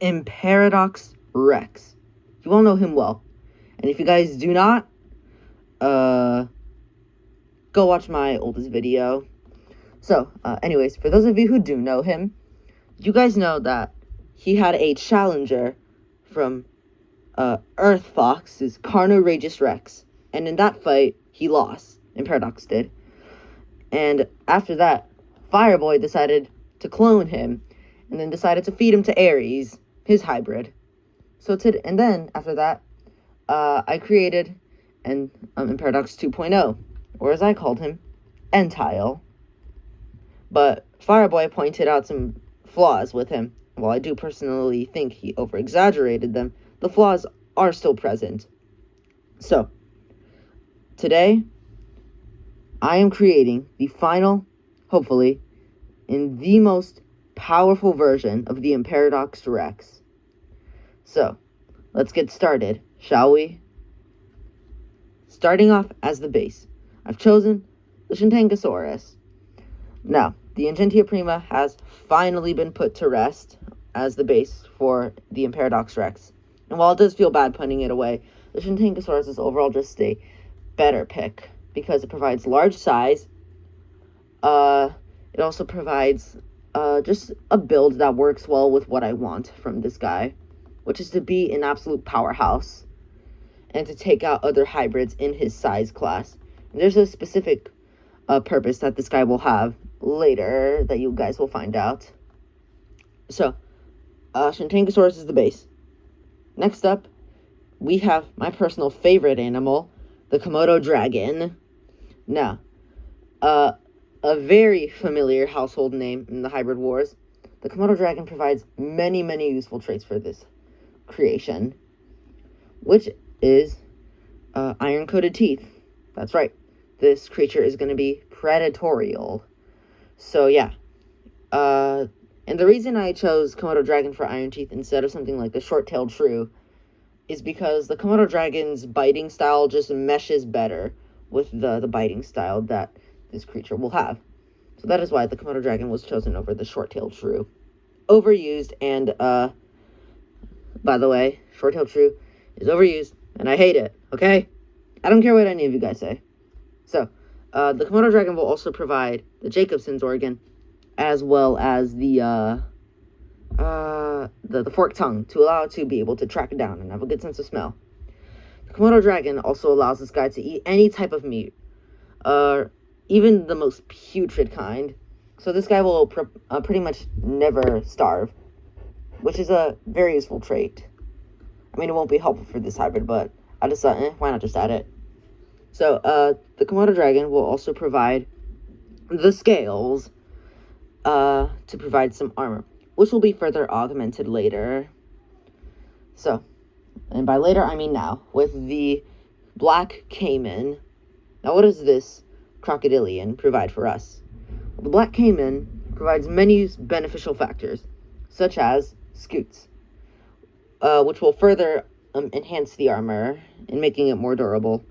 Emparadox Rex. You all know him well. And if you guys do not, go watch my oldest video. So, anyways, for those of you who do know him, you guys know that he had a challenger from Earth Fox's Carnorageous Rex. And in that fight, he lost. Emparadox did. And after that, Fireboy decided to clone him, and then decided to feed him to Ares, his hybrid. And then, after that, I created an Emparadox 2.0, or as I called him, Entile. But Fireboy pointed out some flaws with him. While I do personally think he over-exaggerated them, the flaws are still present. So, today, I am creating the final, hopefully, in the most powerful version of the Emparadox Rex. So, let's get started, shall we? Starting off as the base, I've chosen the Shintangosaurus. Now, the Ingentia Prima has finally been put to rest as the base for the Emparadox Rex. And while it does feel bad putting it away, the Shintangosaurus is overall just a better pick, because it provides large size. It also provides just a build that works well with what I want from this guy, which is to be an absolute powerhouse and to take out other hybrids in his size class. And there's a specific purpose that this guy will have later that you guys will find out. So, Shintangosaurus is the base. Next up, we have my personal favorite animal, the Komodo dragon. Now, a very familiar household name in the hybrid wars, the Komodo dragon provides many, many useful traits for this creation, which is iron-coated teeth. That's right. This creature is going to be predatorial. So, yeah. And the reason I chose Komodo dragon for iron teeth instead of something like the short-tailed shrew is because the Komodo dragon's biting style just meshes better with the biting style that this creature will have. So that is why the Komodo dragon was chosen over the short-tailed shrew. Overused, and, by the way, short-tailed shrew is overused, and I hate it, okay? I don't care what any of you guys say. So, the Komodo dragon will also provide the Jacobson's organ, as well as the forked tongue, to allow it to be able to track it down and have a good sense of smell. The Komodo dragon also allows this guy to eat any type of meat, even the most putrid kind. So this guy will pretty much never starve, which is a very useful trait. I mean, it won't be helpful for this hybrid, but I just thought, why not just add it? So, the Komodo dragon will also provide the scales, to provide some armor, which will be further augmented later. So, and by later, I mean now, with the Black Caiman. Now, what does this crocodilian provide for us? Well, the Black Caiman provides many beneficial factors, such as scoots, which will further enhance the armor in making it more durable.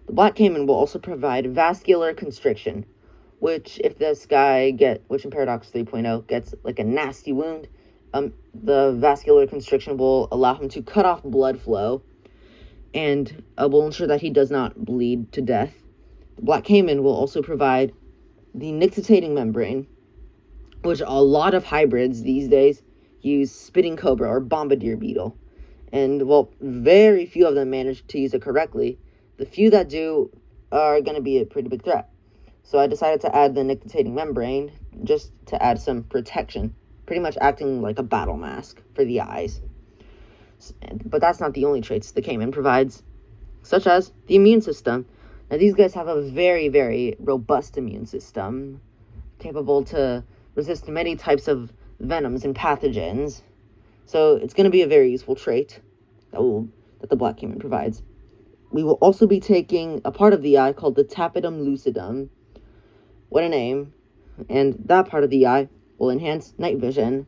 The Black Caiman will also provide vascular constriction, which if this guy which in Emparadox 3.0 gets like a nasty wound, the vascular constriction will allow him to cut off blood flow and will ensure that he does not bleed to death. The Black Caiman will also provide the nictitating membrane, which a lot of hybrids these days use spitting cobra or bombardier beetle. And, well, very few of them manage to use it correctly. The few that do are going to be a pretty big threat. So I decided to add the nictitating membrane just to add some protection, pretty much acting like a battle mask for the eyes. But that's not the only traits the Caiman provides, such as the immune system. Now, these guys have a very, very robust immune system, capable to resist many types of venoms and pathogens. So it's going to be a very useful trait that the Black Caiman provides. We will also be taking a part of the eye called the tapetum lucidum. What a name. And that part of the eye will enhance night vision.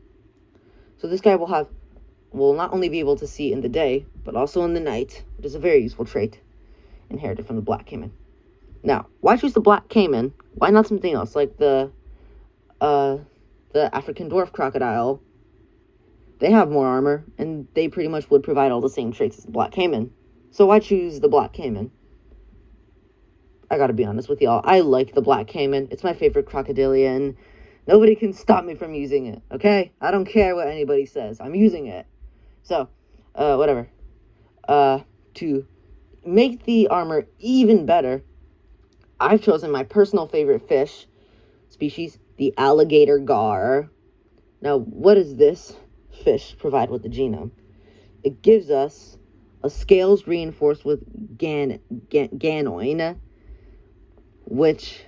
So this guy will not only be able to see in the day, but also in the night, which is a very useful trait inherited from the Black Caiman. Now, why choose the Black Caiman? Why not something else, like the African dwarf crocodile? they have more armor, and they pretty much would provide all the same traits as the Black Caiman. So why choose the Black Caiman? I gotta be honest with y'all, I like the Black Caiman. It's my favorite crocodilian. Nobody can stop me from using it, okay? I don't care what anybody says. I'm using it. So, whatever. To make the armor even better, I've chosen my personal favorite fish species, the alligator gar. Now, what does this fish provide with the genome? It gives us a scales reinforced with ganoin, which,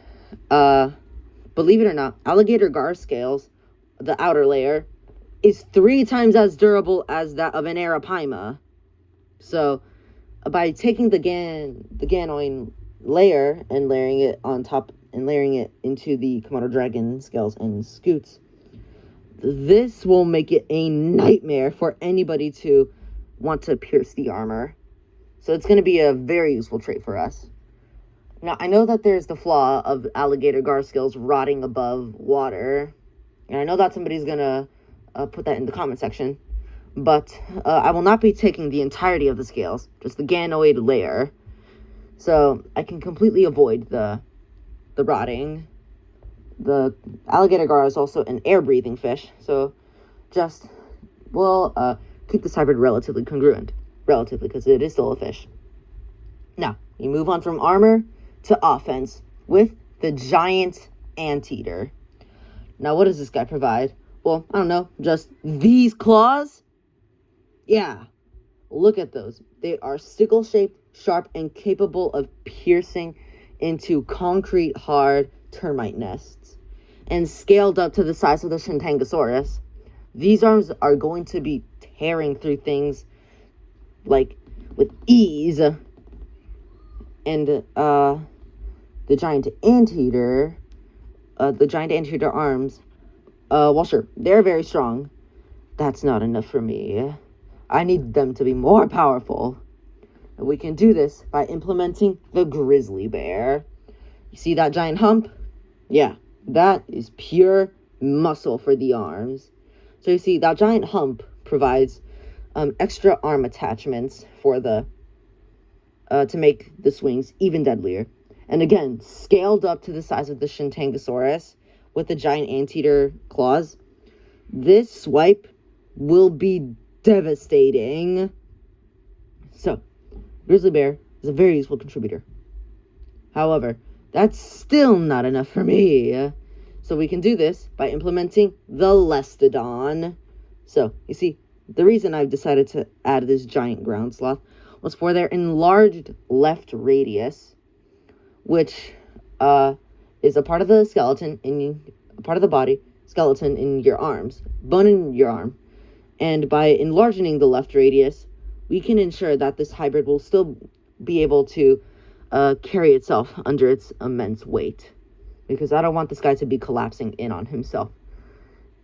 believe it or not, alligator gar scales, the outer layer, is 3 times as durable as that of an arapaima. So, by taking the ganoin layer and layering it on top and layering it into the Komodo dragon scales and scutes, this will make it a nightmare for anybody to want to pierce the armor. So it's going to be a very useful trait for us. Now, I know that there's the flaw of alligator gar scales rotting above water, and I know that somebody's going to put that in the comment section, but I will not be taking the entirety of the scales, just the ganoid layer, so I can completely avoid the rotting. The alligator gar is also an air-breathing fish, so just, we'll keep this hybrid relatively congruent. Relatively, because it is still a fish. Now, you move on from armor to offense with the giant anteater. Now, what does this guy provide? Well, I don't know, just these claws? Yeah, look at those. They are sickle-shaped, sharp, and capable of piercing into concrete, hard termite nests. And scaled up to the size of the Shantangosaurus, these arms are going to be tearing through things like with ease. And the giant anteater arms, well, sure, they're very strong. That's not enough for me. I need them to be more powerful. And we can do this by implementing the grizzly bear. You see that giant hump? Yeah, that is pure muscle for the arms. So you see, that giant hump provides extra arm attachments for the to make the swings even deadlier. And again, scaled up to the size of the Shantangosaurus with the giant anteater claws, this swipe will be devastating. So, grizzly bear is a very useful contributor. However, that's still not enough for me. So we can do this by implementing the Lestodon. So, you see, the reason I've decided to add this giant ground sloth was for their enlarged left radius, which is a part of the skeleton a part of the body skeleton in your arms, bone in your arm. And by enlarging the left radius, we can ensure that this hybrid will still be able to carry itself under its immense weight, because I don't want this guy to be collapsing in on himself.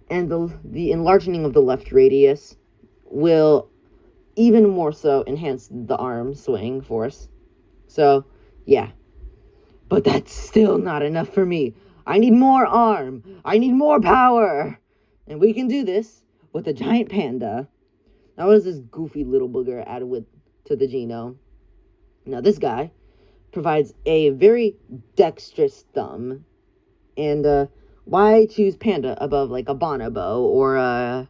And the enlarging of the left radius will even more so enhance the arm swing force. So, yeah. But that's still not enough for me. I need more arm. I need more power. And we can do this with a giant panda. Now, what does this goofy little booger add to the genome? Now, this guy provides a very dexterous thumb. And why choose panda above, like, a bonobo or a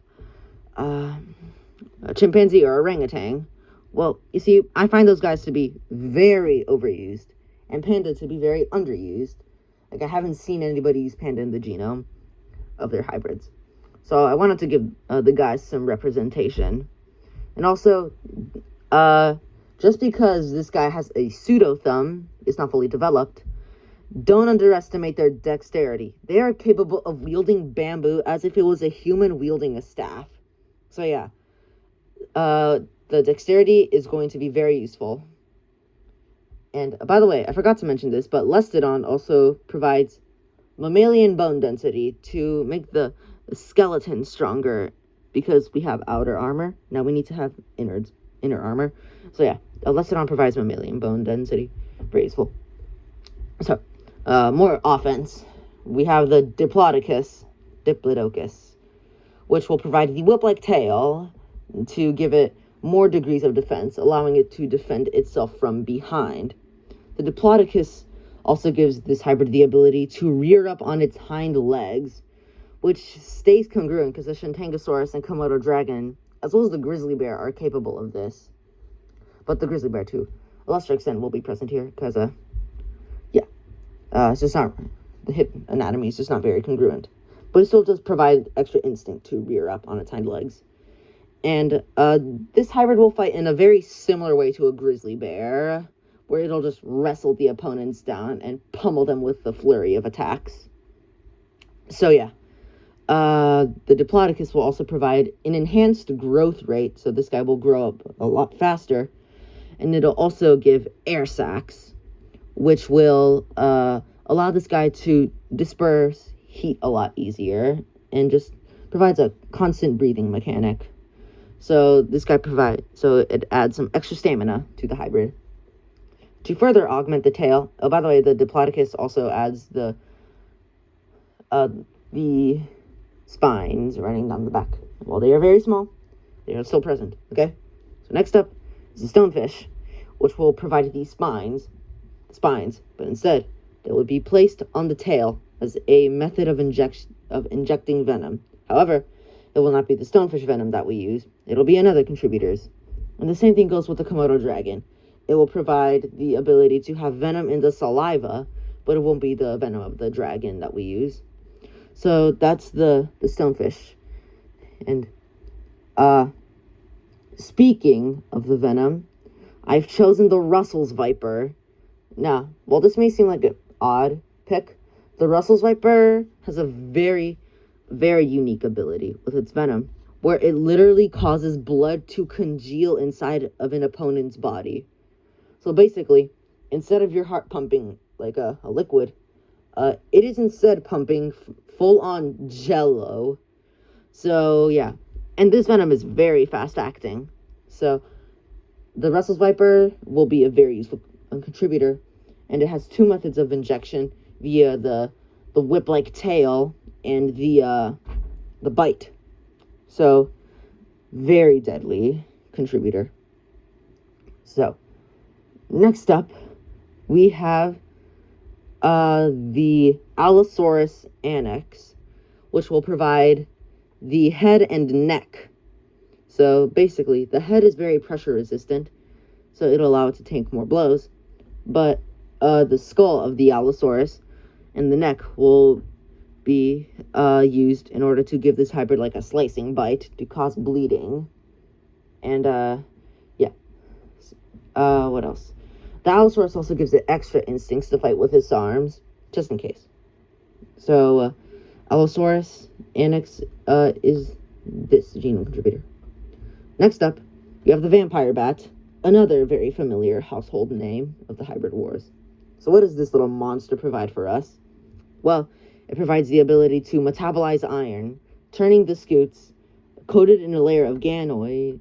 chimpanzee or orangutan? Well, you see, I find those guys to be very overused, and panda to be very underused. Like, I haven't seen anybody use panda in the genome of their hybrids. So I wanted to give the guys some representation. And also, just because this guy has a pseudo thumb, it's not fully developed, don't underestimate their dexterity. They are capable of wielding bamboo as if it was a human wielding a staff. So yeah, the dexterity is going to be very useful. And by the way, I forgot to mention this, but Lestodon also provides mammalian bone density to make the skeleton stronger, because we have outer armor. Now we need to have inner armor. So yeah, Lestodon provides mammalian bone density. Very useful. So, more offense. We have the Diplodocus, which will provide the whip-like tail to give it more degrees of defense, allowing it to defend itself from behind. The Diplodocus also gives this hybrid the ability to rear up on its hind legs, which stays congruent because the Shantangosaurus and Komodo dragon, as well as the grizzly bear, are capable of this. But the grizzly bear, to a lesser extent, will be present here because, it's just not, the hip anatomy is just not very congruent. But it still does provide extra instinct to rear up on its hind legs. And this hybrid will fight in a very similar way to a grizzly bear, where it'll just wrestle the opponents down and pummel them with the flurry of attacks. So yeah, the Diplodocus will also provide an enhanced growth rate, so this guy will grow up a lot faster, and it'll also give air sacs, which will allow this guy to disperse heat a lot easier, and just provides a constant breathing mechanic. So this guy it adds some extra stamina to the hybrid. To further augment the tail, oh, by the way, the Diplodocus also adds the spines running down the back. While they are very small, they are still present, okay? So next up is the stonefish, which will provide these spines, but instead, they will be placed on the tail as a method of injecting venom. However, it will not be the stonefish venom that we use. It'll be another contributor's. And the same thing goes with the Komodo dragon. It will provide the ability to have venom in the saliva, but it won't be the venom of the dragon that we use. So that's the stonefish. And speaking of the venom, I've chosen the Russell's Viper. Now, while this may seem like an odd pick, the Russell's Viper has a very, very unique ability with its venom, where it literally causes blood to congeal inside of an opponent's body. So basically, instead of your heart pumping like a liquid, it is instead pumping full-on jello. So, yeah. And this venom is very fast-acting. So, the Russell's Viper will be a very useful contributor. And it has two methods of injection via the whip-like tail and the bite. So, very deadly contributor. So, next up, we have the Allosaurus annex, which will provide the head and neck. So basically, the head is very pressure resistant, so it'll allow it to tank more blows. But the skull of the Allosaurus and the neck will be used in order to give this hybrid like a slicing bite to cause bleeding. And what else? The Allosaurus also gives it extra instincts to fight with its arms, just in case. So, Allosaurus annex is this genome contributor. Next up, you have the vampire bat, another very familiar household name of the hybrid wars. So what does this little monster provide for us? Well, it provides the ability to metabolize iron, turning the scutes coated in a layer of ganoin,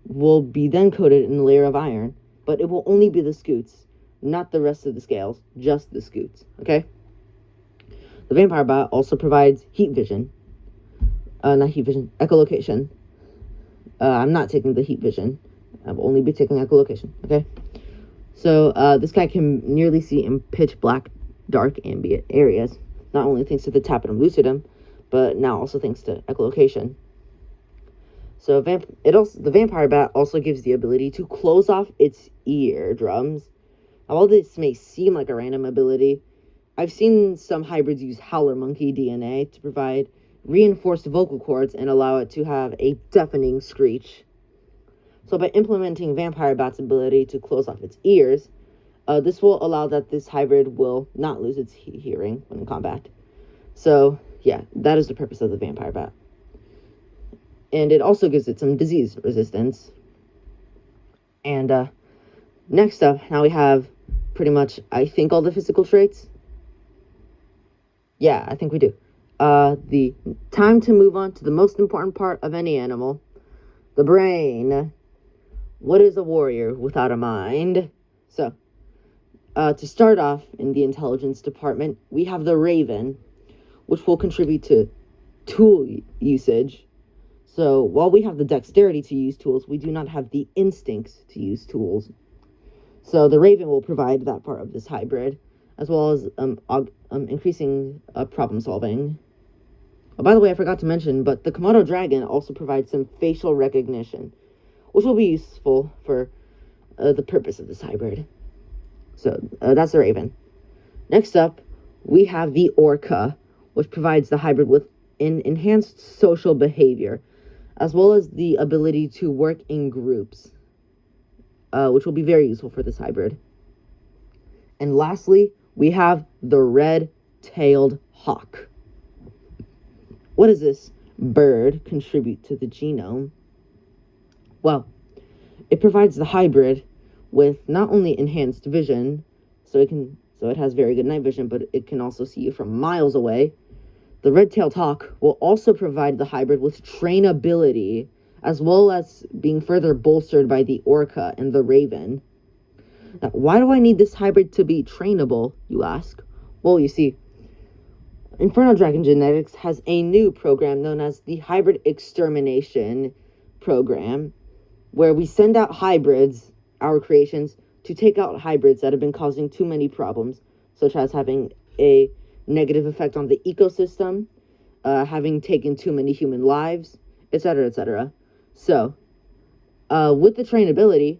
will be then coated in a layer of iron, but it will only be the scutes, not the rest of the scales, just the scutes, okay? The vampire bat also provides echolocation. I'm not taking the heat vision. I will only be taking echolocation, okay? So, this guy can nearly see in pitch black, dark ambient areas, not only thanks to the tapetum lucidum, but now also thanks to echolocation. So the vampire bat also gives the ability to close off its eardrums. Now, while this may seem like a random ability, I've seen some hybrids use howler monkey DNA to provide reinforced vocal cords and allow it to have a deafening screech. So by implementing vampire bat's ability to close off its ears, this will allow that this hybrid will not lose its hearing when in combat. So yeah, that is the purpose of the vampire bat. And it also gives it some disease resistance. And next up, now we have pretty much, I think, all the physical traits. Yeah, I think we do. The time to move on to the most important part of any animal, the brain. What is a warrior without a mind? So, to start off in the intelligence department, we have the raven, which will contribute to tool usage. So while we have the dexterity to use tools, we do not have the instincts to use tools. So the Raven will provide that part of this hybrid, as well as increasing problem solving. Oh, by the way, I forgot to mention, but the Komodo dragon also provides some facial recognition, which will be useful for the purpose of this hybrid. So that's the Raven. Next up, we have the Orca, which provides the hybrid with an enhanced social behavior, as well as the ability to work in groups, which will be very useful for this hybrid. And lastly, we have the red-tailed hawk. What does this bird contribute to the genome? Well, it provides the hybrid with not only enhanced vision, so it has very good night vision, but it can also see you from miles away. The red-tailed hawk will also provide the hybrid with trainability, as well as being further bolstered by the orca and the raven. Now, why do I need this hybrid to be trainable, you ask? Well, you see, Inferno Dragon Genetics has a new program known as the Hybrid Extermination Program, where we send out hybrids, our creations, to take out hybrids that have been causing too many problems, such as having a negative effect on the ecosystem, having taken too many human lives, etc., etc. So, with the trainability,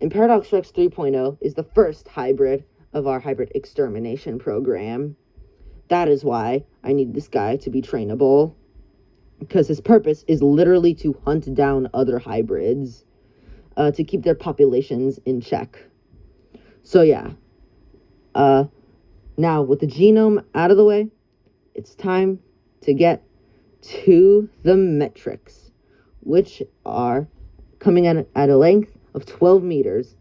Emparadox Rex 3.0 is the first hybrid of our hybrid extermination program. That is why I need this guy to be trainable, because his purpose is literally to hunt down other hybrids, to keep their populations in check. So yeah, now with the genome out of the way, it's time to get to the metrics, which are coming at a length of 12 meters,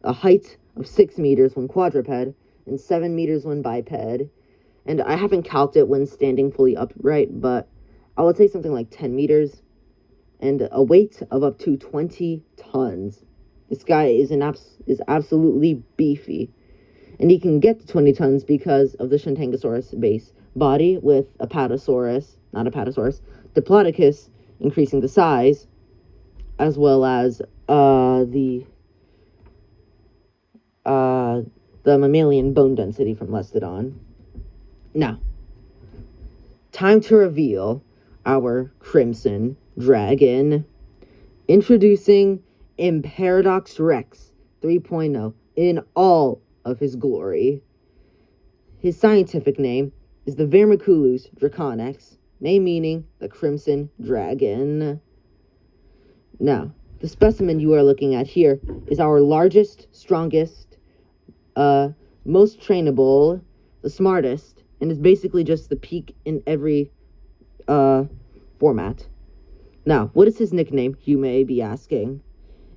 a height of 6 meters when quadruped, and 7 meters when biped. And I haven't calced it when standing fully upright, but I would say something like 10 meters, and a weight of up to 20 tons. This guy is absolutely beefy, and he can get to 20 tons because of the Shantangosaurus base body with Diplodocus increasing the size, as well as the mammalian bone density from Lestodon. Now, time to reveal our Crimson Dragon. Introducing Emparadox Rex 3.0 in all of his glory. His scientific name is the Vermiculus draconex, name meaning the Crimson Dragon. Now, the specimen you are looking at here is our largest, strongest, most trainable, the smartest, and is basically just the peak in every format. Now, what is his nickname, you may be asking?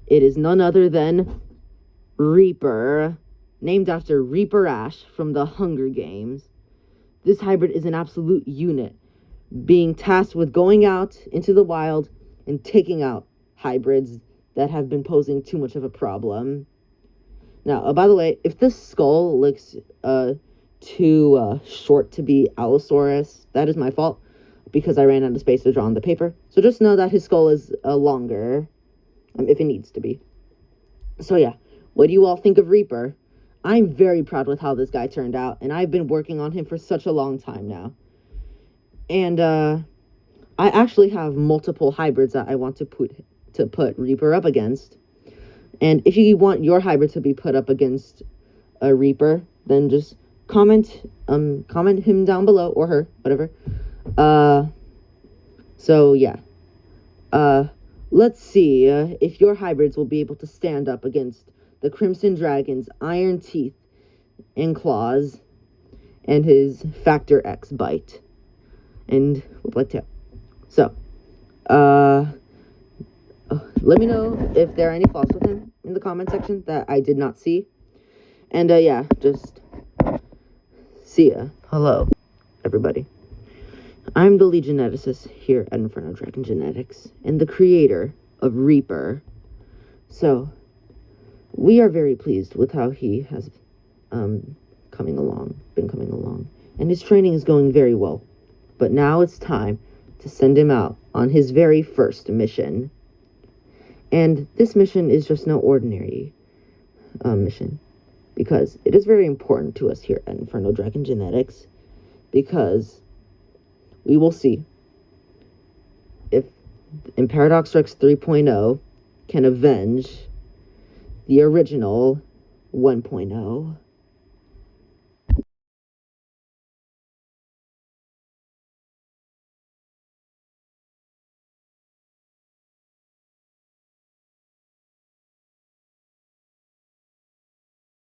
It is none other than Reaper, named after Reaper Ash from the Hunger Games. This hybrid is an absolute unit, being tasked with going out into the wild and taking out hybrids that have been posing too much of a problem. Now, by the way, if this skull looks too short to be Allosaurus, that is my fault, because I ran out of space to draw on the paper. So just know that his skull is longer, if it needs to be. So yeah, what do you all think of Reaper? I'm very proud with how this guy turned out, and I've been working on him for such a long time now. And I actually have multiple hybrids that I want to put Reaper up against. And if you want your hybrid to be put up against a Reaper, then just comment him down below, or her, whatever. So yeah. Let's see if your hybrids will be able to stand up against the Crimson Dragon's iron teeth and claws and his Factor X bite and whip-like tail. So, let me know if there are any flaws with him in the comment section that I did not see. And, yeah, just see ya. Hello, everybody. I'm the lead geneticist here at Inferno Dragon Genetics, and the creator of Reaper. So, we are very pleased with how he has been coming along, and his training is going very well. But now it's time to send him out on his very first mission. And this mission is just no ordinary mission, because it is very important to us here at Inferno Dragon Genetics, because we will see if Emparadox Rex 3.0 can avenge the original 1.0.